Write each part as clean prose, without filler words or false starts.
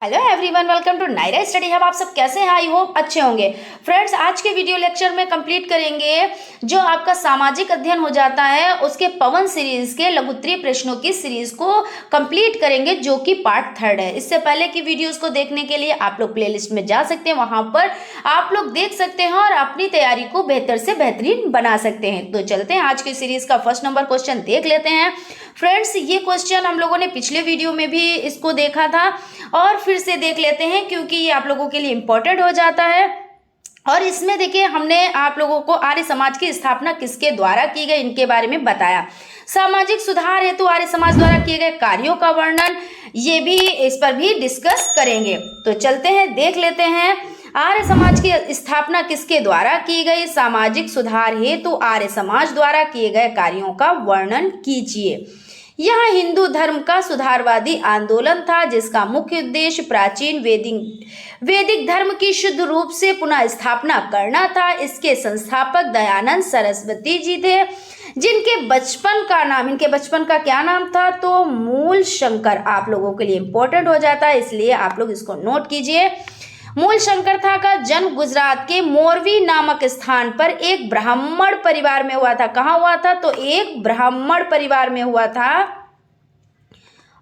Hello everyone, welcome to Naira study hub. आप सब कैसे हैं? आई होप अच्छे होंगे। फ्रेंड्स, आज के वीडियो लेक्चर में कंप्लीट करेंगे जो आपका सामाजिक अध्ययन हो जाता है उसके पवन सीरीज के लघुत्तरीय प्रश्नों की सीरीज को कंप्लीट करेंगे, जो कि पार्ट 3 है। इससे पहले की वीडियोस को देखने के लिए आप लोग प्लेलिस्ट में जा सकते हैं, वहां पर आप लोग देख सकते हैं और अपनी तैयारी को बेहतर से बेहतरीन बना सकते हैं। तो चलते हैं, आज की सीरीज का फर्स्ट नंबर क्वेश्चन देख लेते हैं। फ्रेंड्स, ये क्वेश्चन हम लोगों ने पिछले वीडियो में भी इसको देखा था और फिर से देख लेते हैं, क्योंकि ये आप लोगों के लिए इम्पोर्टेंट हो जाता है। और इसमें देखिए, हमने आप लोगों को आर्य समाज की स्थापना किसके द्वारा की गई इनके बारे में बताया। सामाजिक सुधार हेतु आर्य समाज द्वारा किए गए कार्यों का वर्णन, ये भी इस पर भी डिस्कस करेंगे। तो चलते हैं, देख लेते हैं आर्य समाज की स्थापना किसके द्वारा की गई। सामाजिक सुधार हेतु आर्य समाज द्वारा किए गए कार्यों का वर्णन कीजिए। यह हिंदू धर्म का सुधारवादी आंदोलन था, जिसका मुख्य उद्देश्य प्राचीन वैदिक धर्म की शुद्ध रूप से पुनः स्थापना करना था। इसके संस्थापक दयानंद सरस्वती जी थे, इनके बचपन का क्या नाम था? तो मूल शंकर। आप लोगों के लिए इंपॉर्टेंट हो जाता है, इसलिए आप लोग इसको नोट कीजिए। मूल शंकर था का जन्म गुजरात के मोरवी नामक स्थान पर एक ब्राह्मण परिवार में हुआ था। कहाँ हुआ था? तो एक ब्राह्मण परिवार में हुआ था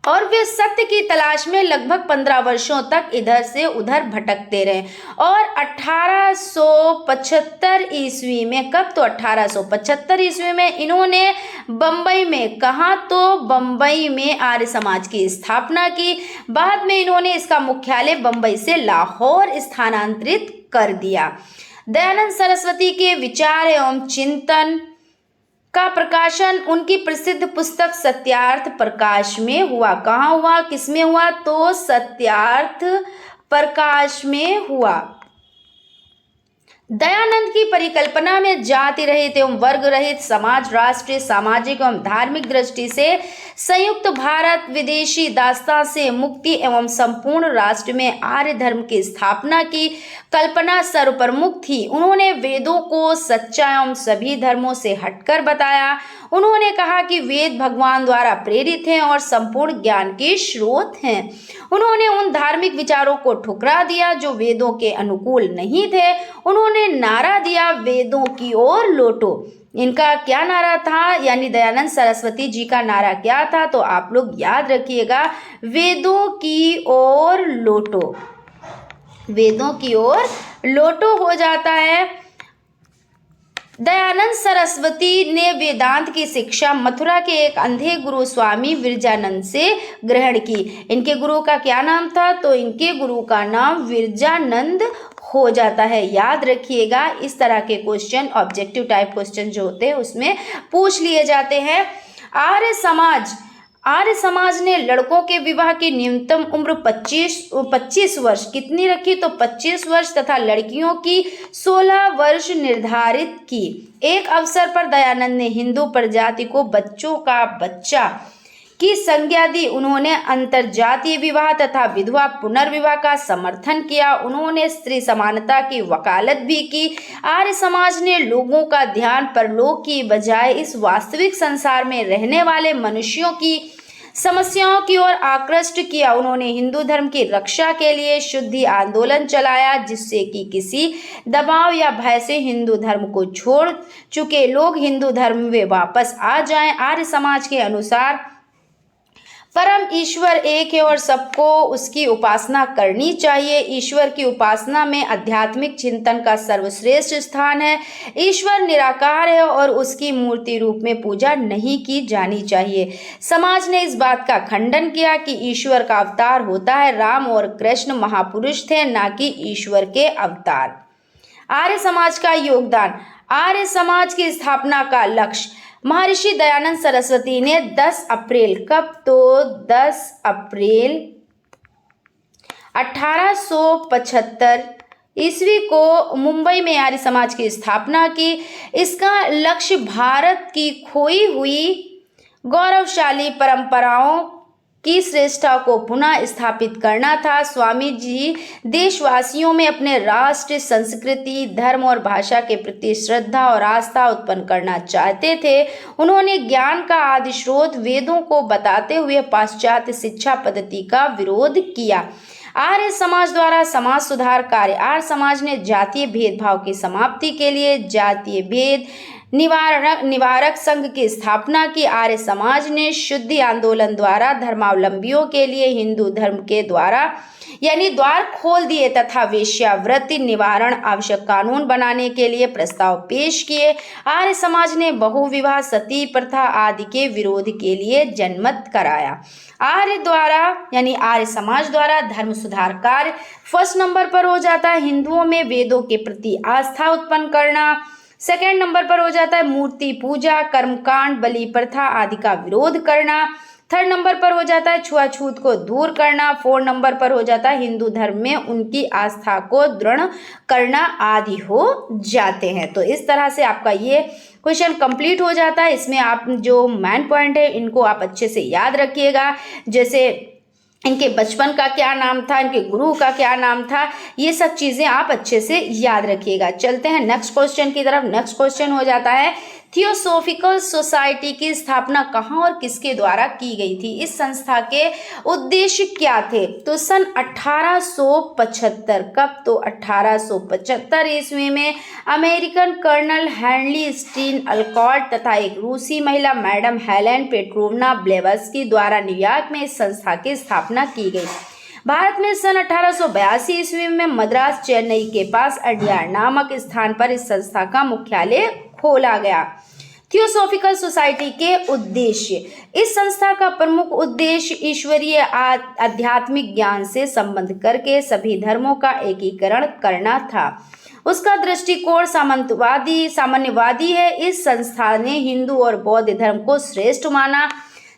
और वे सत्य की तलाश में लगभग 15 वर्षों तक इधर से उधर भटकते रहे। और 1875 ईस्वी में, कब? तो 1875 ईस्वी में इन्होंने बम्बई में, कहा? तो बम्बई में आर्य समाज की स्थापना की। बाद में इन्होंने इसका मुख्यालय बम्बई से लाहौर स्थानांतरित कर दिया। दयानंद सरस्वती के विचार एवं चिंतन का प्रकाशन उनकी प्रसिद्ध पुस्तक सत्यार्थ प्रकाश में हुआ। कहाँ हुआ? किसमें हुआ? तो सत्यार्थ प्रकाश में हुआ। दयानंद की परिकल्पना में जाति रहित एवं वर्ग रहित समाज राष्ट्रीय सामाजिक एवं धार्मिक दृष्टि से संयुक्त भारत विदेशी दास्तां से मुक्ति एवं संपूर्ण राष्ट्र में आर्य धर्म की स्थापना की कल्पना सर्वप्रमुख थी। उन्होंने वेदों को सच्चा एवं सभी धर्मों से हटकर बताया। उन्होंने कहा कि वेद भगवान द्वारा प्रेरित हैं और संपूर्ण ज्ञान के स्रोत हैं। उन्होंने उन धार्मिक विचारों को ठुकरा दिया जो वेदों के अनुकूल नहीं थे। उन्होंने नारा दिया, वेदों की ओर लौटो। इनका क्या नारा था? यानी दयानंद सरस्वती जी का नारा क्या था? तो आप लोग याद रखिएगा, वेदों की ओर लौटो। वेदों की ओर लौटो हो जाता है। दयानंद सरस्वती ने वेदांत की शिक्षा मथुरा के एक अंधे गुरु स्वामी विरजानंद से ग्रहण की। इनके गुरु का क्या नाम था? तो इनके गुरु का नाम विरजानंद हो जाता है। याद रखिएगा, इस तरह के क्वेश्चन, ऑब्जेक्टिव टाइप क्वेश्चन जो होते हैं उसमें पूछ लिए जाते हैं। आर्य समाज ने लड़कों के विवाह की न्यूनतम उम्र 25 वर्ष कितनी रखी? तो 25 वर्ष तथा लड़कियों की 16 वर्ष निर्धारित की। एक अवसर पर दयानंद ने हिंदू प्रजाति को बच्चों का बच्चा की संज्ञा दी। उन्होंने अंतरजातीय विवाह तथा विधवा पुनर्विवाह का समर्थन किया। उन्होंने स्त्री समानता की वकालत भी की। आर्य समाज ने लोगों का ध्यान परलोक की बजाय इस वास्तविक संसार में रहने वाले मनुष्यों की समस्याओं की ओर आकृष्ट किया। उन्होंने हिंदू धर्म की रक्षा के लिए शुद्धि आंदोलन चलाया, जिससे कि किसी दबाव या भय से हिंदू धर्म को छोड़ चुके लोग हिंदू धर्म में वापस आ जाएं। आर्य समाज के अनुसार परम ईश्वर एक है और सबको उसकी उपासना करनी चाहिए। ईश्वर की उपासना में आध्यात्मिक चिंतन का सर्वश्रेष्ठ स्थान है। ईश्वर निराकार है और उसकी मूर्ति रूप में पूजा नहीं की जानी चाहिए। समाज ने इस बात का खंडन किया कि ईश्वर का अवतार होता है। राम और कृष्ण महापुरुष थे, ना कि ईश्वर के अवतार। आर्य समाज का योगदान। आर्य समाज की स्थापना का लक्ष्य। महर्षि दयानंद सरस्वती ने 10 अप्रैल, कब? तो 10 अप्रैल 1875 ईस्वी को मुंबई में आर्य समाज की स्थापना की। इसका लक्ष्य भारत की खोई हुई गौरवशाली परंपराओं की श्रेष्ठता को पुनः स्थापित करना था। स्वामी जी देशवासियों में अपने राष्ट्र, संस्कृति, धर्म और भाषा के प्रति श्रद्धा और आस्था उत्पन्न करना चाहते थे। उन्होंने ज्ञान का आदि स्रोत वेदों को बताते हुए पाश्चात्य शिक्षा पद्धति का विरोध किया। आर्य समाज द्वारा समाज सुधार कार्य। आर्य समाज ने जातीय भेदभाव की समाप्ति के लिए जातीय भेद निवारक संघ की स्थापना की। आर्य समाज ने शुद्धि आंदोलन द्वारा धर्मावलंबियों के लिए हिंदू धर्म के द्वारा यानी द्वार खोल दिए तथा वेश्यावृत्ति निवारण आवश्यक कानून बनाने के लिए प्रस्ताव पेश किए। आर्य समाज ने बहुविवाह सती प्रथा आदि के विरोध के लिए जनमत कराया। आर्य द्वारा यानी आर्य समाज द्वारा धर्म सुधार कार्य फर्स्ट नंबर पर हो जाता है हिंदुओं में वेदों के प्रति आस्था उत्पन्न करना। सेकंड नंबर पर हो जाता है मूर्ति पूजा, कर्मकांड, बलि प्रथा आदि का विरोध करना। थर्ड नंबर पर हो जाता है छुआछूत को दूर करना। फोर्थ नंबर पर हो जाता है हिंदू धर्म में उनकी आस्था को दृढ़ करना आदि हो जाते हैं। तो इस तरह से आपका ये क्वेश्चन कंप्लीट हो जाता है। इसमें आप जो मेन पॉइंट है इनको आप अच्छे से याद रखिएगा, जैसे इनके बचपन का क्या नाम था, इनके गुरु का क्या नाम था, ये सब चीज़ें आप अच्छे से याद रखिएगा। चलते हैं नेक्स्ट क्वेश्चन की तरफ। नेक्स्ट क्वेश्चन हो जाता है थियोसॉफिकल सोसाइटी की स्थापना कहाँ और किसके द्वारा की गई थी? इस संस्था के उद्देश्य क्या थे? तो सन 1875 कब? तो 1875 ईस्वी में American colonel Henry Stein Olcott तथा एक रूसी महिला मैडम हेलेन पेट्रोवना ब्लेवस्की द्वारा न्यूयॉर्क में इस संस्था की स्थापना की गई। भारत में सन 1882 ईस्वी में मद्रास चेन्नई के पास अड्यार नामक स्थान पर इस संस्था का मुख्यालय खोला गया। थियोसॉफिकल सोसाइटी के उद्देश्य। इस संस्था का प्रमुख उद्देश्य ईश्वरीय आध्यात्मिक ज्ञान से संबंध करके सभी धर्मों का एकीकरण करना था। उसका दृष्टिकोण सामान्यवादी है। इस संस्था ने हिंदू और बौद्ध धर्म को श्रेष्ठ माना।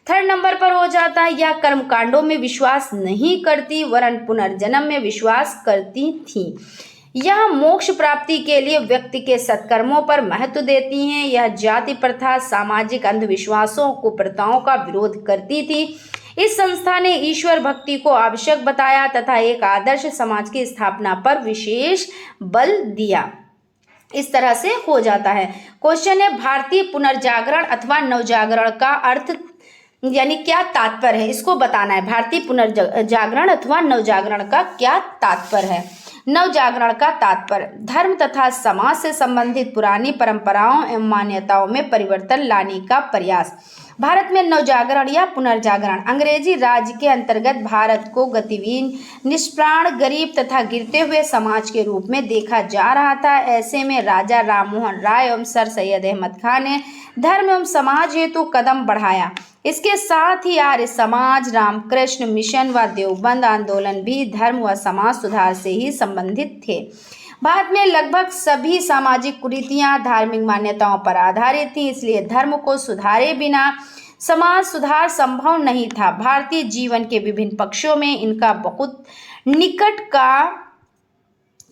थर्ड नंबर पर हो जाता है यह कर्मकांडों में विश्वास नहीं करती वरन पुनर्जन्म में विश्वास करती थी। यह मोक्ष प्राप्ति के लिए व्यक्ति के सत्कर्मों पर महत्व देती हैं। यह जाति प्रथा, सामाजिक अंधविश्वासों, कुप्रथाओं का विरोध करती थी। इस संस्था ने ईश्वर भक्ति को आवश्यक बताया तथा एक आदर्श समाज की स्थापना पर विशेष बल दिया। इस तरह से हो जाता है। क्वेश्चन है भारतीय पुनर्जागरण अथवा नवजागरण का अर्थ यानी क्या तात्पर्य है, इसको बताना है। भारतीय पुनर्जागरण अथवा नवजागरण का क्या तात्पर्य है? नवजागरण का तात्पर्य धर्म तथा समाज से संबंधित पुरानी परंपराओं एवं मान्यताओं में परिवर्तन लाने का प्रयास। भारत में नवजागरण या पुनर्जागरण अंग्रेजी राज के अंतर्गत भारत को गतिहीन, निष्प्राण, गरीब तथा गिरते हुए समाज के रूप में देखा जा रहा था। ऐसे में राजा राममोहन राय एवं सर सैयद अहमद खान ने धर्म एवं समाज हेतु कदम बढ़ाया। इसके साथ ही आर्य समाज, रामकृष्ण मिशन व देवबंद आंदोलन भी धर्म व समाज सुधार से ही संबंधित थे। भारत में लगभग सभी सामाजिक कुरीतियां धार्मिक मान्यताओं पर आधारित थी, इसलिए धर्म को सुधारे बिना समाज सुधार संभव नहीं था। भारतीय जीवन के विभिन्न पक्षों में इनका बहुत निकट का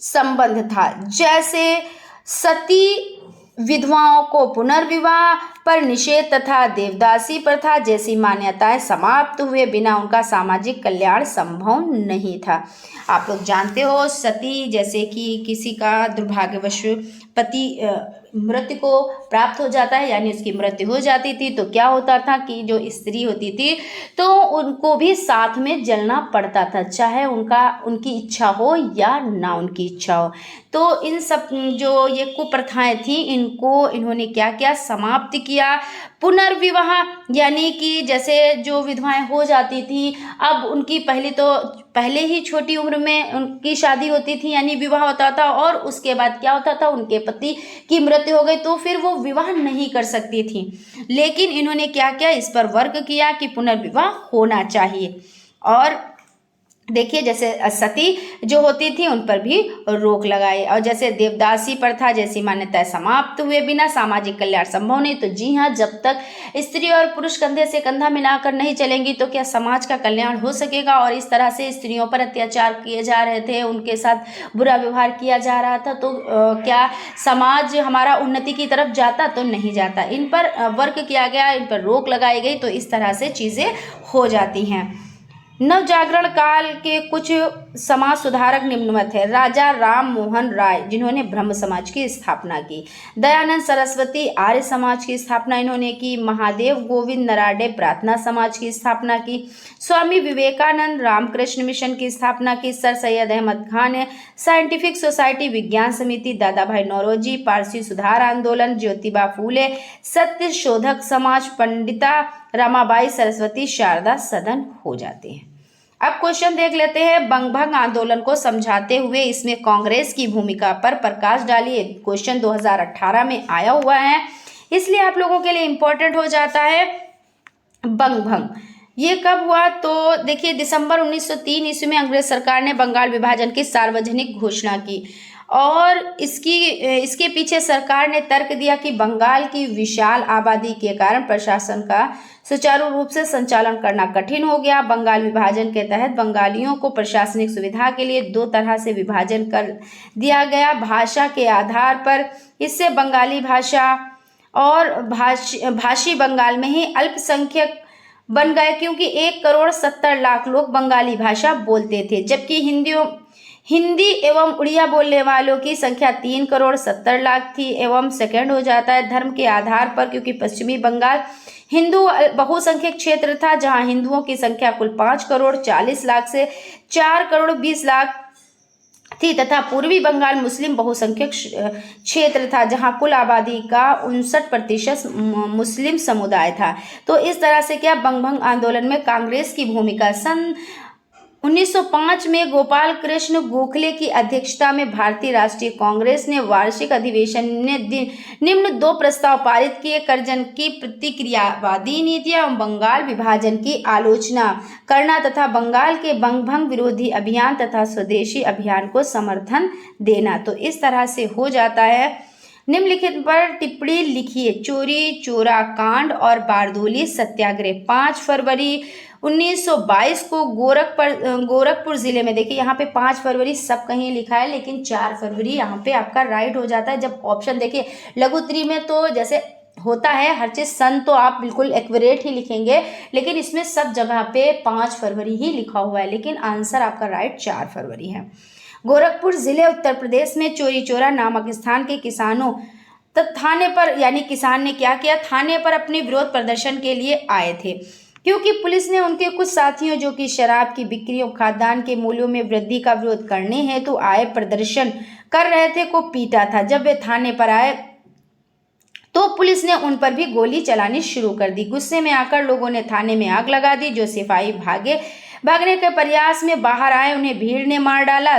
संबंध था, जैसे सती विधवाओं को पुनर्विवाह पर निषेध तथा देवदासी प्रथा जैसी मान्यताएं समाप्त हुए बिना उनका सामाजिक कल्याण संभव नहीं था। आप लोग जानते हो सती, जैसे कि किसी का दुर्भाग्यवश पति मृत्यु को प्राप्त हो जाता है यानी उसकी मृत्यु हो जाती थी, तो क्या होता था कि जो स्त्री होती थी तो उनको भी साथ में जलना पड़ता था, चाहे उनकी इच्छा हो या ना उनकी इच्छा हो। तो इन सब जो ये कुप्रथाएं थी इनको इन्होंने क्या किया, समाप्त किया। पुनर्विवाह यानी कि जैसे जो विधवाएं हो जाती थी, अब उनकी पहले ही छोटी उम्र में उनकी शादी होती थी यानी विवाह होता था, और उसके बाद क्या होता था, उनके पति की मृत्यु हो गई तो फिर वो विवाह नहीं कर सकती थी। लेकिन इन्होंने क्या किया, इस पर वर्क किया कि पुनर्विवाह होना चाहिए। और देखिए जैसे सती जो होती थी उन पर भी रोक लगाई, और जैसे देवदासी प्रथा जैसी मान्यताएं समाप्त हुए बिना सामाजिक कल्याण संभव नहीं। तो जी हाँ, जब तक स्त्री और पुरुष कंधे से कंधा मिलाकर नहीं चलेंगी तो क्या समाज का कल्याण हो सकेगा। और इस तरह से स्त्रियों पर अत्याचार किए जा रहे थे, उनके साथ बुरा व्यवहार किया जा रहा था, तो क्या समाज हमारा उन्नति की तरफ जाता? तो नहीं जाता। इन पर वर्क किया गया, इन पर रोक लगाई गई, तो इस तरह से चीज़ें हो जाती हैं। नवजागरण काल के कुछ समाज सुधारक निम्नवत है। राजा राम मोहन राय, जिन्होंने ब्रह्म समाज की स्थापना की। दयानंद सरस्वती, आर्य समाज की स्थापना इन्होंने की। महादेव गोविंद नराडे, प्रार्थना समाज की स्थापना की। स्वामी विवेकानंद, रामकृष्ण मिशन की स्थापना की। सर सैयद अहमद खान ने साइंटिफिक सोसाइटी, विज्ञान समिति। दादा भाई नौरोजी, पारसी सुधार आंदोलन। ज्योतिबा फूले, सत्य शोधक समाज। पंडिता रमाबाई सरस्वती, शारदा सदन हो जाते हैं। अब क्वेश्चन देख लेते हैं। बंगभंग आंदोलन को समझाते हुए इसमें कांग्रेस की भूमिका पर प्रकाश डालिए। क्वेश्चन 2018 में आया हुआ है, इसलिए आप लोगों के लिए इंपॉर्टेंट हो जाता है। बंगभंग ये कब हुआ? तो देखिए, दिसंबर 1903 ईस्वी में अंग्रेज सरकार ने बंगाल विभाजन की सार्वजनिक घोषणा की और इसके पीछे सरकार ने तर्क दिया कि बंगाल की विशाल आबादी के कारण प्रशासन का सुचारू रूप से संचालन करना कठिन हो गया। बंगाल विभाजन के तहत बंगालियों को प्रशासनिक सुविधा के लिए दो तरह से विभाजन कर दिया गया, भाषा के आधार पर। इससे बंगाली भाषा और भाषी बंगाल में ही अल्पसंख्यक बन गए, क्योंकि 1,70,00,000 लोग बंगाली भाषा बोलते थे, जबकि हिंदी एवं उड़िया बोलने वालों की संख्या 3,70,00,000 थी। एवं सेकंड हो जाता है धर्म के आधार पर, क्योंकि पश्चिमी बंगाल हिंदू बहुसंख्यक क्षेत्र था, जहां हिंदुओं की संख्या कुल 5,40,00,000 से 4,20,00,000 थी, तथा पूर्वी बंगाल मुस्लिम बहुसंख्यक क्षेत्र था, जहां कुल आबादी का 59% मुस्लिम समुदाय था। तो इस तरह से क्या बंगभंग आंदोलन में कांग्रेस की भूमिका। सन 1905 में गोपाल कृष्ण गोखले की अध्यक्षता में भारतीय राष्ट्रीय कांग्रेस ने वार्षिक अधिवेशन में निम्न 2 प्रस्ताव पारित किए। कर्जन की प्रतिक्रियावादी नीतियां एवं बंगाल विभाजन की आलोचना करना तथा बंगाल के बंगभंग विरोधी अभियान तथा स्वदेशी अभियान को समर्थन देना। तो इस तरह से हो जाता है। निम्नलिखित पर टिप्पणी लिखिए। चोरी चोरा कांड और बारदोली सत्याग्रह। 5 फरवरी 1922 को गोरखपुर जिले में, देखिए यहाँ पे 5 फरवरी सब कहीं लिखा है, लेकिन 4 फरवरी यहाँ पे आपका राइट हो जाता है। जब ऑप्शन देखिए लघुत्तरी में तो जैसे होता है हर चीज सन तो आप बिल्कुल एक्यूरेट ही लिखेंगे, लेकिन इसमें सब जगह पे 5 फरवरी ही लिखा हुआ है, लेकिन आंसर आपका राइट 4 फरवरी है। गोरखपुर जिले उत्तर प्रदेश में चोरी चोरा नामक स्थान के किसानों थाने पर, यानी किसान ने क्या किया, थाने पर अपने विरोध प्रदर्शन के लिए आए थे, क्योंकि पुलिस ने उनके कुछ साथियों जो कि शराब की बिक्री और खाद्यान्न के मूल्यों में वृद्धि का विरोध करने हेतु आए प्रदर्शन कर रहे थे को पीटा था। जब वे थाने पर आए तो पुलिस ने उन पर भी गोली चलानी शुरू कर दी। गुस्से में आकर लोगों ने थाने में आग लगा दी। जो सिपाही भागने के प्रयास में बाहर आए उन्हें भीड़ ने मार डाला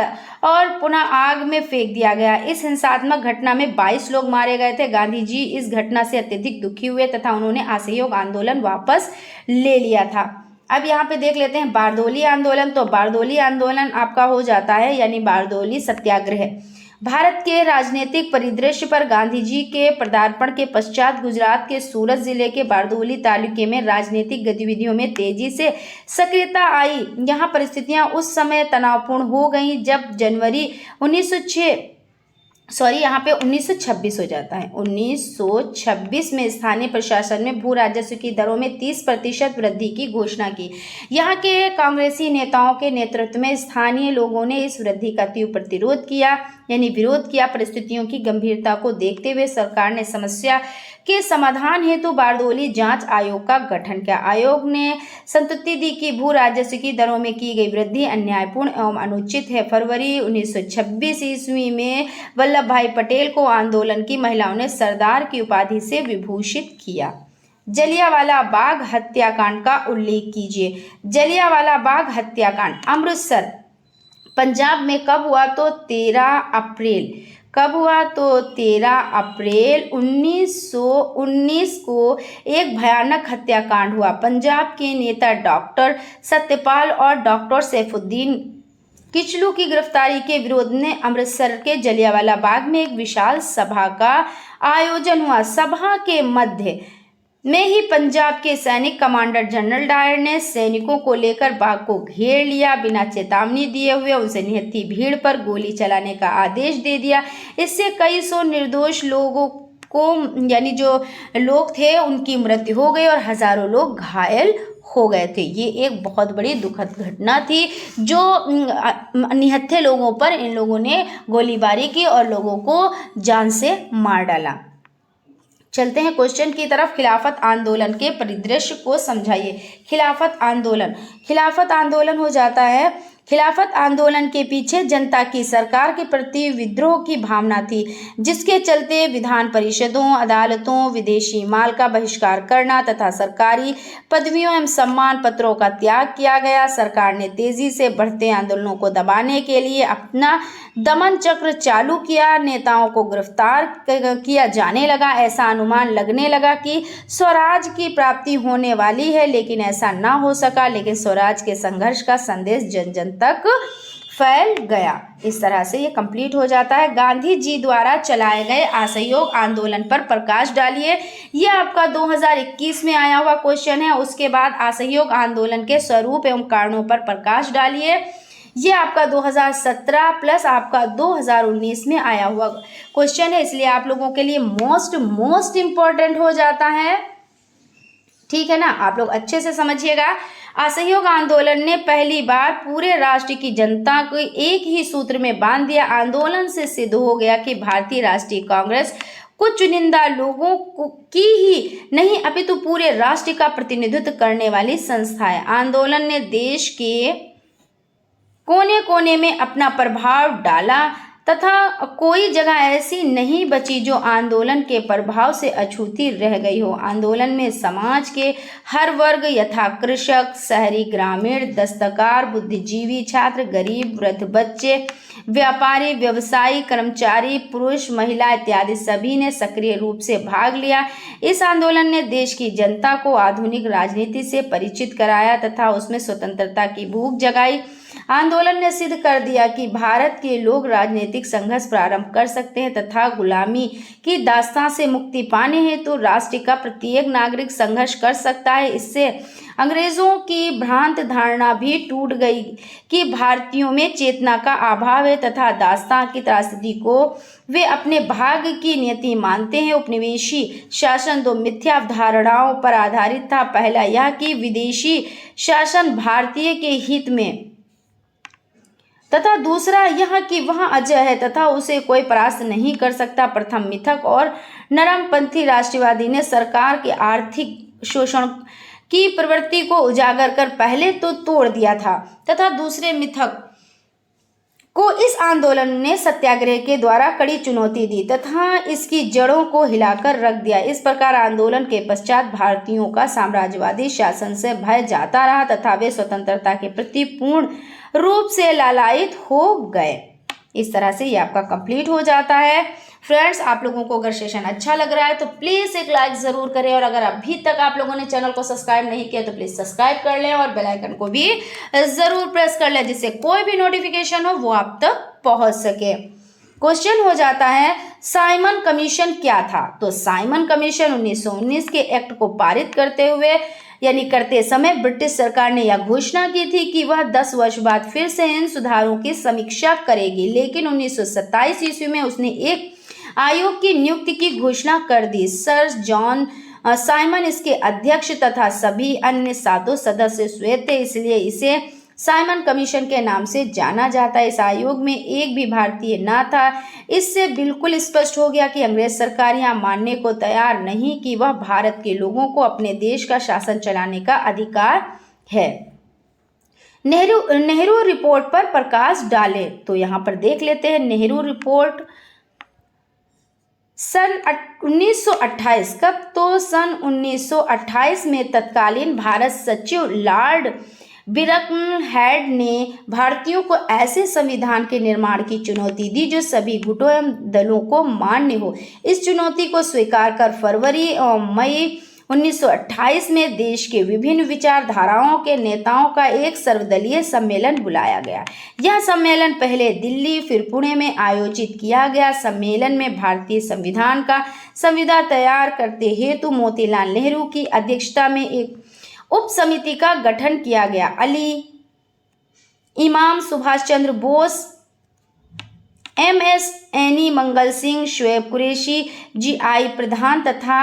और पुनः आग में फेंक दिया गया। इस हिंसात्मक घटना में 22 लोग मारे गए थे। गांधी जी इस घटना से अत्यधिक दुखी हुए तथा उन्होंने असहयोग आंदोलन वापस ले लिया था। अब यहाँ पे देख लेते हैं बारदोली आंदोलन। तो बारदोली आंदोलन आपका हो जाता है, यानी बारदोली सत्याग्रह। भारत के राजनीतिक परिदृश्य पर गांधी जी के पदार्पण के पश्चात गुजरात के सूरत जिले के बारदोली तालुके में राजनीतिक गतिविधियों में तेजी से सक्रियता आई। यहाँ परिस्थितियां उस समय तनावपूर्ण हो गईं जब जनवरी 1926 हो जाता है। 1926 में स्थानीय प्रशासन ने भू राजस्व की दरों में 30% वृद्धि की घोषणा की। यहाँ के कांग्रेसी नेताओं के नेतृत्व में स्थानीय लोगों ने इस वृद्धि का तीव्र प्रतिरोध किया, यानी विरोध किया। परिस्थितियों की गंभीरता को देखते हुए सरकार ने समस्या के समाधान हेतु बारदोली जांच आयोग का गठन किया। आयोग ने संतुष्टि दी कि भू राजस्व की दरों में की गई वृद्धि अन्यायपूर्ण एवं अनुचित है। फरवरी 1926 ईस्वी में वल्लभ भाई पटेल को आंदोलन की महिलाओं ने सरदार की उपाधि से विभूषित किया। जलियांवाला बाग हत्याकांड का उल्लेख कीजिए। जलियांवाला बाग हत्याकांड अमृतसर पंजाब में कब हुआ? तो 13 अप्रैल। कब हुआ? तो 13 अप्रैल 1919 को एक भयानक हत्याकांड हुआ। पंजाब के नेता डॉक्टर सत्यपाल और डॉक्टर सैफुद्दीन किचलू की गिरफ्तारी के विरोध में अमृतसर के जलियांवाला बाग में एक विशाल सभा का आयोजन हुआ। सभा के मध्य में ही पंजाब के सैनिक कमांडर जनरल डायर ने सैनिकों को लेकर बाग को घेर लिया। बिना चेतावनी दिए हुए उनसे निहत्थी भीड़ पर गोली चलाने का आदेश दे दिया। इससे कई सौ निर्दोष लोगों को, यानी जो लोग थे, उनकी मृत्यु हो गई और हजारों लोग घायल हो गए थे। ये एक बहुत बड़ी दुखद घटना थी जो निहत्थे लोगों पर इन लोगों ने गोलीबारी की और लोगों को जान से मार डाला। चलते हैं क्वेश्चन की तरफ। खिलाफत आंदोलन के परिदृश्य को समझाइए। खिलाफत आंदोलन हो जाता है। खिलाफत आंदोलन के पीछे जनता की सरकार के प्रति विद्रोह की भावना थी, जिसके चलते विधान परिषदों, अदालतों, विदेशी माल का बहिष्कार करना तथा सरकारी पदवियों एवं सम्मान पत्रों का त्याग किया गया। सरकार ने तेजी से बढ़ते आंदोलनों को दबाने के लिए अपना दमन चक्र चालू किया। नेताओं को गिरफ्तार किया जाने लगा। ऐसा अनुमान लगने लगा कि स्वराज की प्राप्ति होने वाली है, लेकिन ऐसा ना हो सका। लेकिन स्वराज के संघर्ष का संदेश जन जन तक फैल गया। इस तरह से ये कंप्लीट हो जाता है। गांधी जी द्वारा चलाए गए असहयोग आंदोलन पर प्रकाश डालिए। यह आपका 2021 में आया हुआ क्वेश्चन है। उसके बाद असहयोग आंदोलन के स्वरूप एवं कारणों पर प्रकाश डालिए। ये आपका 2017 प्लस आपका 2019 में आया हुआ क्वेश्चन है, इसलिए आप लोगों के लिए मोस्ट इम्पोर्टेंट हो जाता है। ठीक है ना, आप लोग अच्छे से समझिएगा। असहयोग आंदोलन ने पहली बार पूरे राष्ट्र की जनता को एक ही सूत्र में बांध दिया। आंदोलन से सिद्ध हो गया कि भारतीय राष्ट्रीय कांग्रेस कुछ चुनिंदा लोगों की ही नहीं अपितु पूरे राष्ट्र का प्रतिनिधित्व करने वाली संस्था है। आंदोलन ने देश के कोने कोने में अपना प्रभाव डाला तथा कोई जगह ऐसी नहीं बची जो आंदोलन के प्रभाव से अछूती रह गई हो। आंदोलन में समाज के हर वर्ग यथा कृषक, शहरी, ग्रामीण, दस्तकार, बुद्धिजीवी, छात्र, गरीब, वृद्ध, बच्चे, व्यापारी, व्यवसायी, कर्मचारी, पुरुष, महिला इत्यादि सभी ने सक्रिय रूप से भाग लिया। इस आंदोलन ने देश की जनता को आधुनिक राजनीति से परिचित कराया तथा उसमें स्वतंत्रता की भूख जगाई। आंदोलन ने सिद्ध कर दिया कि भारत के लोग राजनीतिक संघर्ष प्रारंभ कर सकते हैं तथा गुलामी की दास्तां से मुक्ति पाने हेतु राष्ट्र का प्रत्येक नागरिक संघर्ष कर सकता है। इससे अंग्रेजों की भ्रांत धारणा भी टूट गई कि भारतीयों में चेतना का अभाव है तथा दास्तां की त्रासदी को वे अपने भाग्य की नियति मानते हैं। उपनिवेशी शासन दो मिथ्या अवधारणाओं पर आधारित था। पहला यह कि विदेशी शासन भारतीय के हित में तथा दूसरा यह कि वह अजय है तथा उसे कोई परास्त नहीं कर सकता। प्रथम मिथक और नरमपंथी राष्ट्रवादी ने सरकार के आर्थिक शोषण की प्रवृत्ति को उजागर कर पहले तो तोड़ दिया था तथा दूसरे मिथक को इस आंदोलन ने सत्याग्रह के द्वारा कड़ी चुनौती दी तथा इसकी जड़ों को हिलाकर रख दिया। इस प्रकार आंदोलन के पश्चात भारतीयों का साम्राज्यवादी शासन से भय जाता रहा तथा वे स्वतंत्रता के प्रति पूर्ण रूप से लालायित हो गए। इस तरह से ये आपका कंप्लीट हो जाता है। फ्रेंड्स, आप लोगों को अगर सेशन अच्छा लग रहा है तो प्लीज़ एक लाइक ज़रूर करें और अगर अभी तक आप लोगों ने चैनल को सब्सक्राइब नहीं किया तो प्लीज़ सब्सक्राइब कर लें और बेल आइकन को भी ज़रूर प्रेस कर लें जिससे कोई भी नोटिफिकेशन हो वो आप तक पहुंच सके। क्वेश्चन हो जाता है साइमन कमीशन क्या था? तो साइमन कमीशन 1919 के एक्ट को पारित करते समय ब्रिटिश सरकार ने यह घोषणा की थी कि वह 10 वर्ष बाद फिर से इन सुधारों की समीक्षा करेगी, लेकिन 1927 ईस्वी में उसने एक आयोग की नियुक्ति की घोषणा कर दी। सर जॉन साइमन इसके अध्यक्ष तथा सभी अन्य 7 सदस्य श्वेत थे, इसलिए इसे साइमन कमीशन के नाम से जाना जाता है। इस आयोग में एक भी भारतीय न था। इससे बिल्कुल स्पष्ट हो गया कि अंग्रेज सरकार यहाँ मानने को तैयार नहीं कि वह भारत के लोगों को अपने देश का शासन चलाने का अधिकार है। नेहरू रिपोर्ट पर प्रकाश डाले तो यहाँ पर देख लेते हैं। नेहरू रिपोर्ट सन 1928 कब? तो सन 1928 में तत्कालीन भारत सचिव लॉर्ड बिरकनहेड ने भारतीयों को ऐसे संविधान के निर्माण की चुनौती दी जो सभी गुटों एवं दलों को मान्य हो। इस चुनौती को स्वीकार कर फरवरी और मई 1928 में देश के विभिन्न विचारधाराओं के नेताओं का एक सर्वदलीय सम्मेलन बुलाया गया। यह सम्मेलन पहले दिल्ली फिर पुणे में आयोजित किया गया। सम्मेलन में भारतीय संविधान का संविदा तैयार करते हेतु मोतीलाल नेहरू की अध्यक्षता में एक उप समिति का गठन किया गया। अली इमाम, Subhash Chandra Bose, MS any Mangal Singh, Shoaib Qureshi, GI प्रधान तथा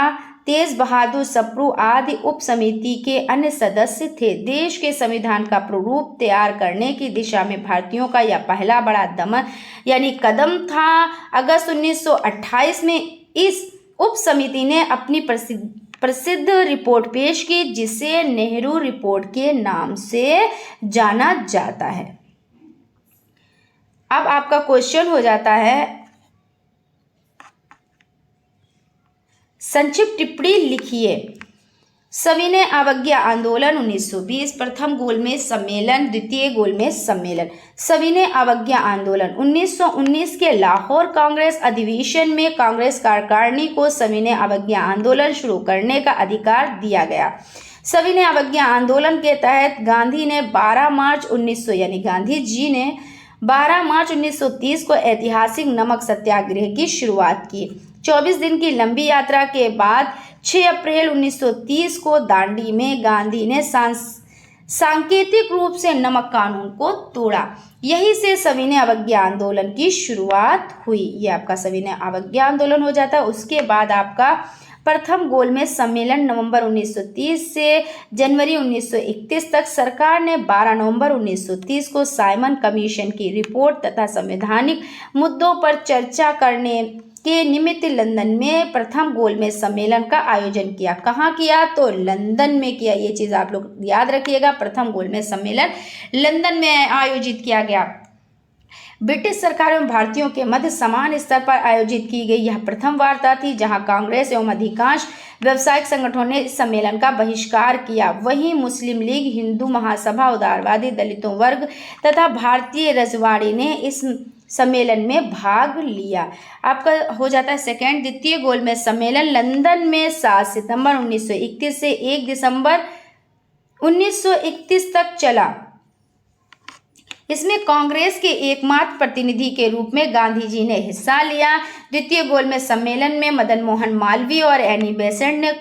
तेज बहादुर सप्रू आदि उप समिति के अन्य सदस्य थे। देश के संविधान का प्रारूप तैयार करने की दिशा में भारतीयों का यह पहला बड़ा कदम था। अगस्त 1928 में इस उप समिति ने अपनी प्रसिद्ध रिपोर्ट पेश की, जिसे नेहरू रिपोर्ट के नाम से जाना जाता है। अब आपका क्वेश्चन हो जाता है, संक्षिप्त टिप्पणी लिखिए। सविनय अवज्ञा आंदोलन 1920, प्रथम गोलमेज सम्मेलन, द्वितीय गोलमेज सम्मेलन। सविनय अवज्ञा आंदोलन 1919 के लाहौर कांग्रेस अधिवेशन में कांग्रेस कार्यकारिणी को सविनय अवज्ञा आंदोलन शुरू करने का अधिकार दिया गया। सविनय अवज्ञा आंदोलन के तहत गांधी ने 12 मार्च 1930 को ऐतिहासिक नमक सत्याग्रह की शुरुआत की। 24 दिन की लंबी यात्रा के बाद 6 अप्रैल 1930 को दांडी में गांधी ने सांकेतिक रूप से नमक कानून को तोड़ा। यही से सविनय अवज्ञा आंदोलन की शुरुआत हुई। ये आपका सविनय अवज्ञा आंदोलन हो जाता है। उसके बाद आपका प्रथम गोलमेज सम्मेलन नवंबर 1930 से जनवरी 1931 तक। सरकार ने 12 नवंबर 1930 को साइमन कमीशन की रिपोर्ट तथा संवैधानिक मुद्दों पर चर्चा करने के निमित्त लंदन में प्रथम गोलमेज सम्मेलन का आयोजन किया। कहाँ किया? तो लंदन में किया। ये चीज़ आप लोग याद रखिएगा, प्रथम गोलमेज सम्मेलन लंदन में आयोजित किया गया। ब्रिटिश सरकार एवं भारतीयों के मध्य समान स्तर पर आयोजित की गई यह प्रथम वार्ता थी, जहां कांग्रेस एवं अधिकांश व्यावसायिक संगठनों ने इस सम्मेलन का बहिष्कार किया। वहीं मुस्लिम लीग, हिंदू महासभा, उदारवादी दलितों वर्ग तथा भारतीय रजवाड़ी ने इस सम्मेलन में भाग लिया। आपका हो जाता है सेकेंड द्वितीय गोलमेज सम्मेलन लंदन में 7 सितंबर 1931 से 1 दिसंबर 1931 तक चला। इसमें कांग्रेस के एकमात्र प्रतिनिधि के रूप में गांधी जी ने हिस्सा लिया। द्वितीय गोलमेज सम्मेलन में मदन मोहन मालवीय और एनी बेसेंट ने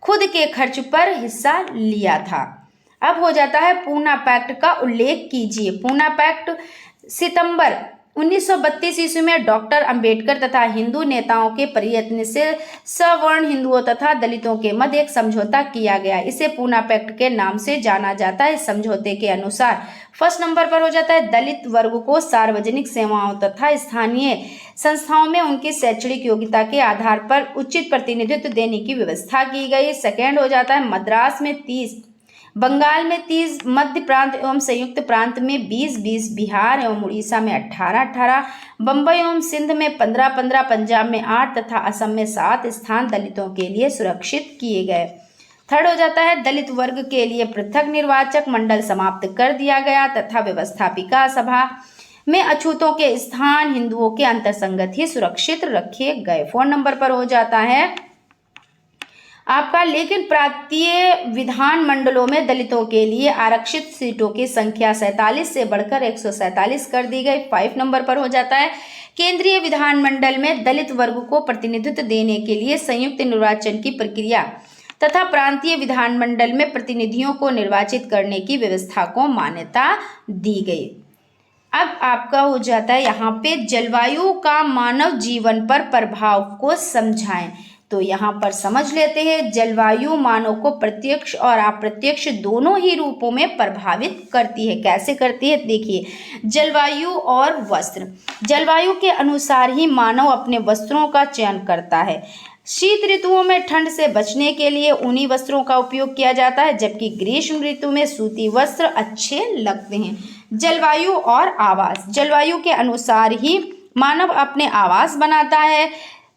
खुद के खर्च पर हिस्सा लिया था। अब हो जाता है पूना पैक्ट का उल्लेख कीजिए। पूना पैक्ट सितंबर 1932 ईस्वी में डॉक्टर अंबेडकर तथा हिंदू नेताओं के प्रयत्न से सवर्ण हिंदुओं तथा दलितों के मध्य एक समझौता किया गया। इसे पूना पैक्ट के नाम से जाना जाता है। इस समझौते के अनुसार फर्स्ट नंबर पर हो जाता है दलित वर्ग को सार्वजनिक सेवाओं तथा स्थानीय संस्थाओं में उनकी शैक्षणिक योग्यता के आधार पर उचित प्रतिनिधित्व देने की व्यवस्था की गई। सेकेंड हो जाता है मद्रास में 30, बंगाल में 30, मध्य प्रांत एवं संयुक्त प्रांत में 20-20, बिहार एवं उड़ीसा में 18-18, बम्बई एवं सिंध में 15-15, पंजाब में 8 तथा असम में 7 स्थान दलितों के लिए सुरक्षित किए गए। थर्ड हो जाता है दलित वर्ग के लिए पृथक निर्वाचक मंडल समाप्त कर दिया गया तथा व्यवस्थापिका सभा में अछूतों के स्थान हिंदुओं के अंतरसंगत ही सुरक्षित रखे गए। 4 नंबर पर हो जाता है आपका लेकिन प्रांतीय विधान मंडलों में दलितों के लिए आरक्षित सीटों की संख्या 47 से बढ़कर 147 कर दी गई। 5 नंबर पर हो जाता है केंद्रीय विधानमंडल में दलित वर्ग को प्रतिनिधित्व देने के लिए संयुक्त निर्वाचन की प्रक्रिया तथा प्रांतीय विधानमंडल में प्रतिनिधियों को निर्वाचित करने की व्यवस्था को मान्यता दी गई। अब आपका हो जाता है यहाँ पे जलवायु का मानव जीवन पर प्रभाव को समझाएं। तो यहाँ पर समझ लेते हैं जलवायु मानव को प्रत्यक्ष और अप्रत्यक्ष दोनों ही रूपों में प्रभावित करती है। कैसे करती है? देखिए, जलवायु और वस्त्र। जलवायु के अनुसार ही मानव अपने वस्त्रों का चयन करता है। शीत ऋतुओं में ठंड से बचने के लिए ऊनी वस्त्रों का उपयोग किया जाता है, जबकि ग्रीष्म ऋतु में सूती वस्त्र अच्छे लगते हैं। जलवायु और आवास। जलवायु के अनुसार ही मानव अपने आवास बनाता है।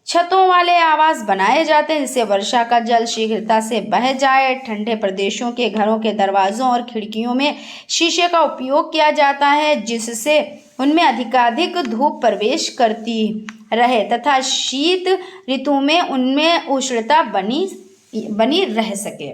छतों वाले आवास बनाए जाते हैं जिससे वर्षा का जल शीघ्रता से बह जाए। ठंडे प्रदेशों के घरों के दरवाजों और खिड़कियों में शीशे का उपयोग किया जाता है, जिससे उनमें अधिकाधिक धूप प्रवेश करती रहे तथा शीत ऋतु में उनमें उष्णता बनी रह सके।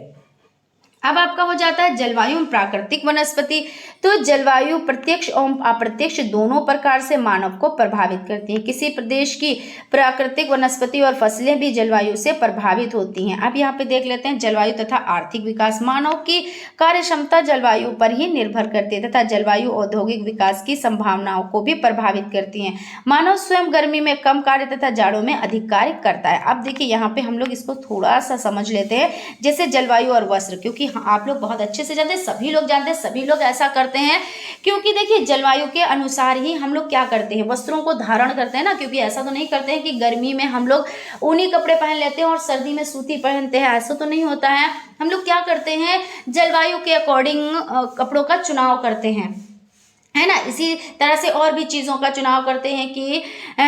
अब आपका हो जाता है जलवायु एवं प्राकृतिक वनस्पति। तो जलवायु प्रत्यक्ष एवं अप्रत्यक्ष दोनों प्रकार से मानव को प्रभावित करती है। किसी प्रदेश की प्राकृतिक वनस्पति और फसलें भी जलवायु से प्रभावित होती हैं। अब यहाँ पे देख लेते हैं जलवायु तथा आर्थिक विकास। मानव की कार्य क्षमता जलवायु पर ही निर्भर करती है तथा जलवायु औद्योगिक विकास की संभावनाओं को भी प्रभावित करती है। मानव स्वयं गर्मी में कम कार्य तथा जाड़ों में अधिक कार्य करता है। अब देखिए यहाँ पे हम लोग इसको थोड़ा सा समझ लेते हैं, जैसे जलवायु और वस्त्र, क्योंकि आप लोग बहुत अच्छे से जानते हैं, सभी लोग जानते हैं, सभी लोग ऐसा करते हैं, क्योंकि देखिए जलवायु के अनुसार ही हम लोग क्या करते हैं, वस्त्रों को धारण करते हैं ना। क्योंकि ऐसा तो नहीं करते हैं कि गर्मी में हम लोग ऊनी कपड़े पहन लेते हैं और सर्दी में सूती पहनते हैं, ऐसा तो नहीं होता है। हम लोग क्या करते हैं, जलवायु के अकॉर्डिंग कपड़ों का चुनाव करते हैं, है ना। इसी तरह से और भी चीज़ों का चुनाव करते हैं कि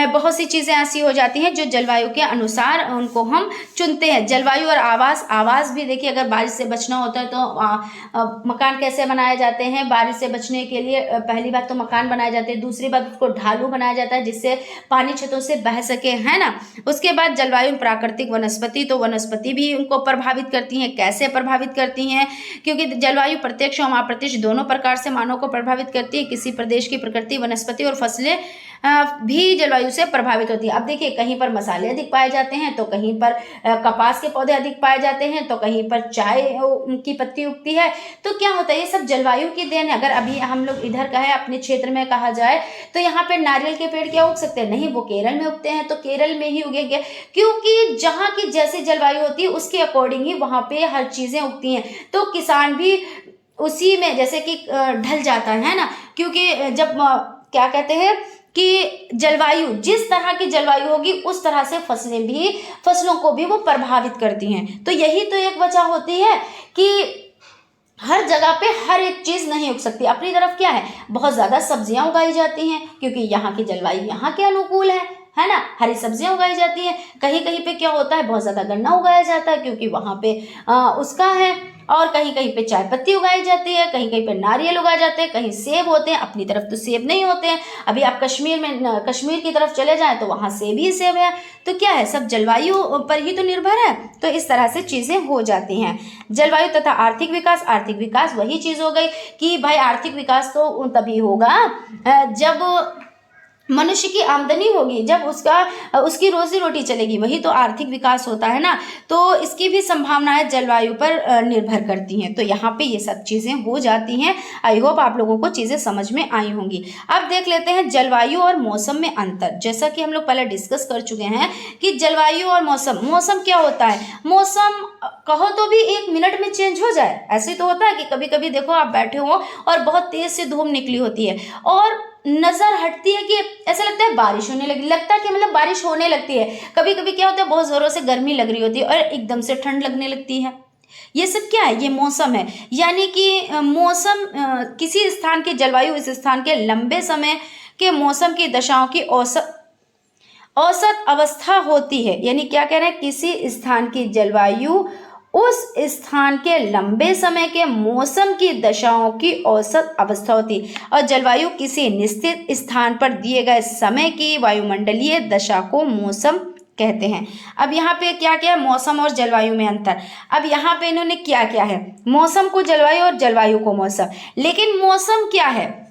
बहुत सी चीज़ें ऐसी हो जाती हैं जो जलवायु के अनुसार उनको हम चुनते हैं। जलवायु और आवास भी देखिए, अगर बारिश से बचना होता है तो मकान कैसे बनाए जाते हैं। बारिश से बचने के लिए पहली बात तो मकान बनाए जाते हैं, दूसरी बात उसको ढालू बनाया जाता है जिससे पानी छतों से बह सके, है ना। उसके बाद जलवायु प्राकृतिक वनस्पति, तो वनस्पति भी उनको प्रभावित करती हैं। कैसे प्रभावित करती हैं, क्योंकि जलवायु प्रत्यक्ष और अप्रत्यक्ष दोनों प्रकार से मानव को प्रभावित करती है। किसी प्रदेश की प्रकृति, वनस्पति और फसलें भी जलवायु से प्रभावित होती है। अब देखिए, कहीं पर मसाले अधिक पाए जाते हैं तो कहीं पर कपास के पौधे अधिक पाए जाते हैं तो कहीं पर चाय की पत्ती उगती है। तो क्या होता है, ये सब जलवायु की देन है। अगर अभी हम लोग इधर का है, अपने क्षेत्र में कहा जाए तो यहाँ पे नारियल के पेड़ क्या उग सकते हैं, नहीं, वो केरल में उगते हैं तो केरल में ही उगेंगे, क्योंकि जहाँ की जैसी जलवायु होती है उसके अकॉर्डिंग ही वहाँ पे हर चीज़ें उगती हैं। तो किसान भी उसी में जैसे कि ढल जाता है ना, क्योंकि जब क्या कहते हैं कि जलवायु, जिस तरह की जलवायु होगी उस तरह से फसलों को भी वो प्रभावित करती हैं। तो यही तो एक वजह होती है कि हर जगह पे हर एक चीज़ नहीं उग सकती। अपनी तरफ क्या है, बहुत ज़्यादा सब्जियां उगाई जाती हैं क्योंकि यहाँ की जलवायु यहाँ के अनुकूल है ना। हरी सब्जियां उगाई जाती हैं। कहीं कहीं पे क्या होता है, बहुत ज़्यादा गन्ना उगाया जाता है क्योंकि वहाँ पे उसका है, और कहीं कहीं पे चाय पत्ती उगाई जाती है, कहीं कहीं पे नारियल उगाए जाते हैं, कहीं सेब होते हैं। अपनी तरफ तो सेब नहीं होते हैं। अभी आप कश्मीर की तरफ चले जाएं तो वहाँ सेब ही सेब है। तो क्या है, सब जलवायु पर ही तो निर्भर है। तो इस तरह से चीज़ें हो जाती हैं। जलवायु तथा आर्थिक विकास। आर्थिक विकास वही चीज़ हो गई कि भाई आर्थिक विकास तो तभी होगा जब मनुष्य की आमदनी होगी, जब उसकी रोजी रोटी चलेगी, वही तो आर्थिक विकास होता है ना। तो इसकी भी संभावनाएं जलवायु पर निर्भर करती हैं। तो यहाँ पे ये सब चीज़ें हो जाती हैं। आई होप आप लोगों को चीज़ें समझ में आई होंगी। अब देख लेते हैं जलवायु और मौसम में अंतर। जैसा कि हम लोग पहले डिस्कस कर चुके हैं कि जलवायु और मौसम क्या होता है। मौसम कहो तो भी 1 मिनट में चेंज हो जाए, ऐसे तो होता है कि कभी कभी देखो आप बैठे हो और बहुत तेज से धूप निकली होती है और नजर हटती है कि ऐसा लगता है बारिश होने लगी, लगता है कि मतलब बारिश होने लगती है। कभी कभी क्या होता है, बहुत जोरों से गर्मी लग रही होती है और एकदम से ठंड लगने लगती है। ये सब क्या है, ये मौसम है। यानी कि मौसम किसी स्थान की जलवायु इस स्थान के लंबे समय के मौसम की दशाओं की औसत अवस्था होती है। यानी क्या कह रहे हैं, किसी स्थान की जलवायु उस स्थान के लंबे समय के मौसम की दशाओं की औसत अवस्था होती है और जलवायु किसी निश्चित स्थान पर दिए गए समय की वायुमंडलीय दशा को मौसम कहते हैं। अब यहाँ पे क्या क्या है, मौसम और जलवायु में अंतर। अब यहाँ पे इन्होंने क्या क्या है, मौसम को जलवायु और जलवायु को मौसम। लेकिन मौसम क्या है,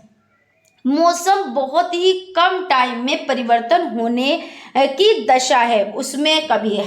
मौसम बहुत ही कम टाइम में परिवर्तन होने की दशा है। उसमें कभी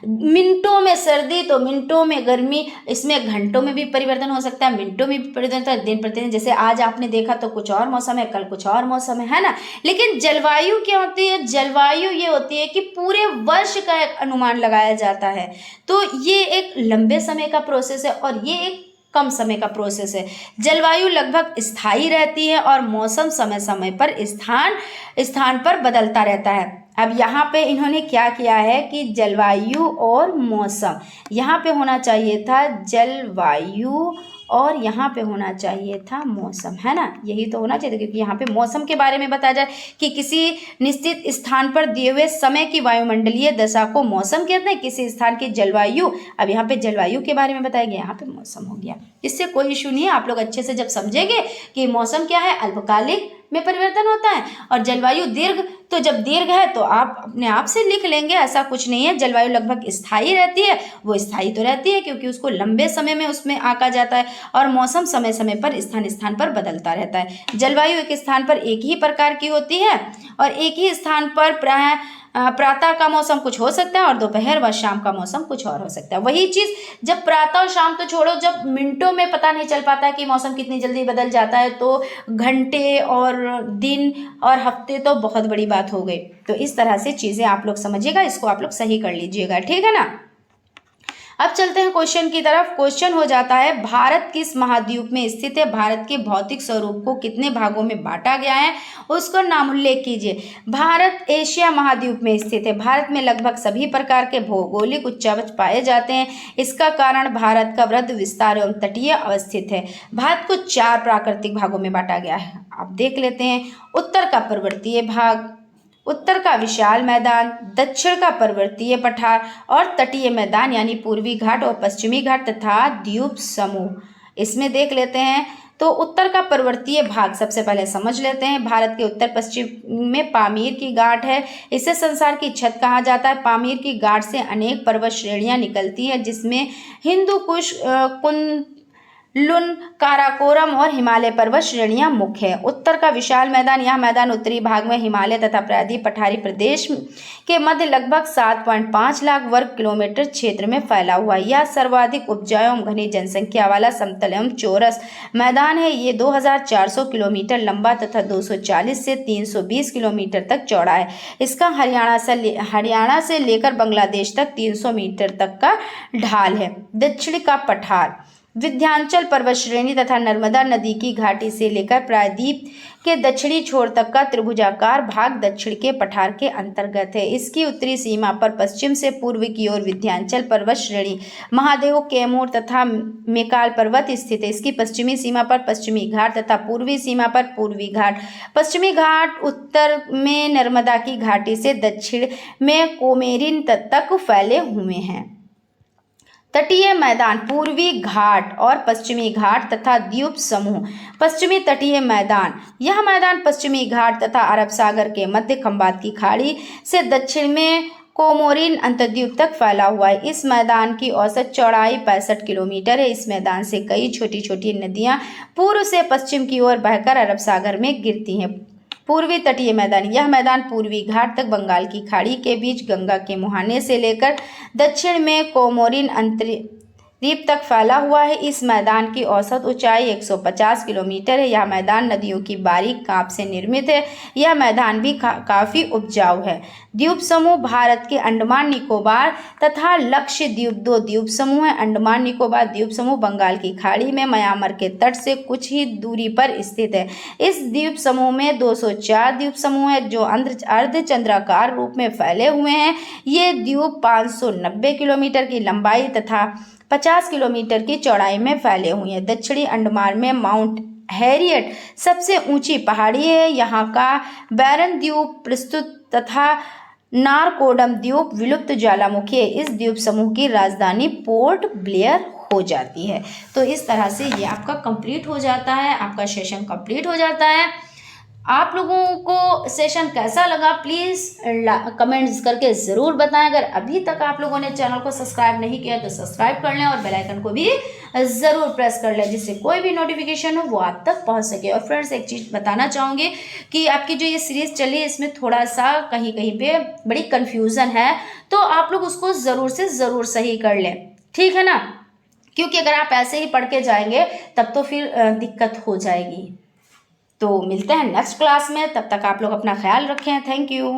मिनटों में सर्दी तो मिनटों में गर्मी, इसमें घंटों में भी परिवर्तन हो सकता है, मिनटों में भी परिवर्तन होता है, दिन प्रतिदिन। जैसे आज आपने देखा तो कुछ और मौसम है, कल कुछ और मौसम है ना। लेकिन जलवायु क्या होती है, जलवायु ये होती है कि पूरे वर्ष का एक अनुमान लगाया जाता है। तो ये एक लंबे समय का प्रोसेस है और ये एक कम समय का प्रोसेस है। जलवायु लगभग स्थायी रहती है और मौसम समय समय पर स्थान पर बदलता रहता है। अब यहाँ पे इन्होंने क्या किया है कि जलवायु और मौसम, यहाँ पे होना चाहिए था जलवायु और यहाँ पे होना चाहिए था मौसम, है ना। यही तो होना चाहिए क्योंकि यहाँ पे मौसम के बारे में बताया जाए कि किसी निश्चित स्थान पर दिए हुए समय की वायुमंडलीय दशा को मौसम कहते हैं। किसी स्थान की जलवायु, अब यहाँ पे जलवायु के बारे में बताया गया, यहाँ पे मौसम हो गया। इससे कोई इशू नहीं है। आप लोग अच्छे से जब समझेंगे कि मौसम क्या है, अल्पकालिक में परिवर्तन होता है और जलवायु दीर्घ तो जब दीर्घ है तो आप अपने आप से लिख लेंगे, ऐसा कुछ नहीं है। जलवायु लगभग स्थायी रहती है, वो स्थायी तो रहती है क्योंकि उसको लंबे समय में उसमें आंका जाता है, और मौसम समय समय पर स्थान स्थान पर बदलता रहता है। जलवायु एक स्थान पर एक ही प्रकार की होती है और एक ही स्थान पर प्रातः का मौसम कुछ हो सकता है और दोपहर व शाम का मौसम कुछ और हो सकता है। वही चीज जब प्रातः और शाम तो छोड़ो, जब मिनटों में पता नहीं चल पाता है कि मौसम कितनी जल्दी बदल जाता है, तो घंटे और दिन और हफ्ते तो बहुत बड़ी बात हो गई। तो इस तरह से चीजें आप लोग समझिएगा, इसको आप लोग सही कर लीजिएगा, ठीक है ना। अब चलते हैं क्वेश्चन की तरफ। क्वेश्चन हो जाता है, भारत किस महाद्वीप में स्थित है? भारत के भौतिक स्वरूप को कितने भागों में बांटा गया है, उसका नाम उल्लेख कीजिए। भारत एशिया महाद्वीप में स्थित है। भारत में लगभग सभी प्रकार के भौगोलिक उच्चावच पाए जाते हैं। इसका कारण भारत का वृहद विस्तार एवं तटीय अवस्थित है। भारत को 4 प्राकृतिक भागों में बांटा गया है। आप देख लेते हैं। उत्तर का पर्वतीय भाग, उत्तर का विशाल मैदान, दक्षिण का पर्वतीय पठार और तटीय मैदान यानी पूर्वी घाट और पश्चिमी घाट तथा द्वीप समूह। इसमें देख लेते हैं तो उत्तर का पर्वतीय भाग सबसे पहले समझ लेते हैं। भारत के उत्तर पश्चिम में पामीर की घाट है। इसे संसार की छत कहा जाता है। पामीर की घाट से अनेक पर्वत श्रेणियां निकलती हैं, जिसमें हिंदू कुश, लुन, काराकोरम और हिमालय पर्वत श्रेणियां मुख्य है। उत्तर का विशाल मैदान, यह मैदान उत्तरी भाग में हिमालय तथा प्रायद्वीप पठारी प्रदेश के मध्य लगभग 7.5 लाख वर्ग किलोमीटर क्षेत्र में फैला हुआ है। यह सर्वाधिक उपजाऊ एवं घनी जनसंख्या वाला समतल एवं चौरस मैदान है। ये 2400 किलोमीटर लंबा तथा 240 से 320 किलोमीटर तक चौड़ा है। इसका हरियाणा से लेकर बांग्लादेश तक 300 मीटर तक का ढाल है। दक्षिण का पठार विंध्याचल पर्वत श्रेणी तथा नर्मदा नदी की घाटी से लेकर प्रायद्वीप के दक्षिणी छोर तक का त्रिभुजाकार भाग दक्षिण के पठार के अंतर्गत है। इसकी उत्तरी सीमा पर पश्चिम से पूर्व की ओर विंध्याचल पर्वत श्रेणी, महादेव, कैमूर तथा मेकाल पर्वत स्थित है। इसकी पश्चिमी सीमा पर पश्चिमी घाट तथा पूर्वी सीमा पर पूर्वी घाट। पश्चिमी घाट उत्तर में नर्मदा की घाटी से दक्षिण में कोमेरिन तक फैले हुए हैं। तटीय मैदान पूर्वी घाट और पश्चिमी घाट तथा द्वीप समूह। पश्चिमी तटीय मैदान, यह मैदान पश्चिमी घाट तथा अरब सागर के मध्य खंबात की खाड़ी से दक्षिण में कोमोरिन अंतर्द्वीप तक फैला हुआ है। इस मैदान की औसत चौड़ाई 65 किलोमीटर है। इस मैदान से कई छोटी छोटी नदियां पूर्व से पश्चिम की ओर बहकर अरब सागर में गिरती हैं। पूर्वी तटीय मैदान, यह मैदान पूर्वी घाट तक बंगाल की खाड़ी के बीच गंगा के मुहाने से लेकर दक्षिण में कोमोरिन अंतर्द्वीप तक फैला हुआ है। इस मैदान की औसत ऊंचाई 150 किलोमीटर है। यह मैदान नदियों की बारीक कांप से निर्मित है। यह मैदान भी काफी उपजाऊ है। द्वीप समूह, भारत के अंडमान निकोबार तथा लक्षद्वीप 2 द्वीप समूह हैं। अंडमान निकोबार द्वीप समूह बंगाल की खाड़ी में म्यांमार के तट से कुछ ही दूरी पर स्थित है। इस द्वीप समूह में 204 द्वीप समूह हैं जो अर्धचंद्राकार रूप में फैले हुए हैं। ये द्वीप 590 किलोमीटर की लंबाई तथा 50 किलोमीटर की चौड़ाई में फैले हुए हैं। दक्षिणी अंडमान में माउंट हैरियट सबसे ऊंची पहाड़ी है। यहाँ का बैरन द्वीप प्रस्तुत तथा नारकोडम द्वीप विलुप्त ज्वालामुखी है। इस द्वीप समूह की राजधानी पोर्ट ब्लेयर हो जाती है। तो इस तरह से ये आपका कंप्लीट हो जाता है, आपका सेशन कंप्लीट हो जाता है। आप लोगों को सेशन कैसा लगा प्लीज़ कमेंट्स करके ज़रूर बताएं। अगर अभी तक आप लोगों ने चैनल को सब्सक्राइब नहीं किया तो सब्सक्राइब कर लें और बेल आइकन को भी ज़रूर प्रेस कर लें, जिससे कोई भी नोटिफिकेशन हो वो आप तक पहुंच सके। और फ्रेंड्स, एक चीज़ बताना चाहूँगी कि आपकी जो ये सीरीज़ चली है इसमें थोड़ा सा कहीं कहीं पे बड़ी कन्फ्यूज़न है, तो आप लोग उसको ज़रूर से ज़रूर सही कर लें, ठीक है ना। क्योंकि अगर आप ऐसे ही पढ़ के जाएंगे तब तो फिर दिक्कत हो जाएगी। तो मिलते हैं नेक्स्ट क्लास में, तब तक आप लोग अपना ख्याल रखें। Thank you.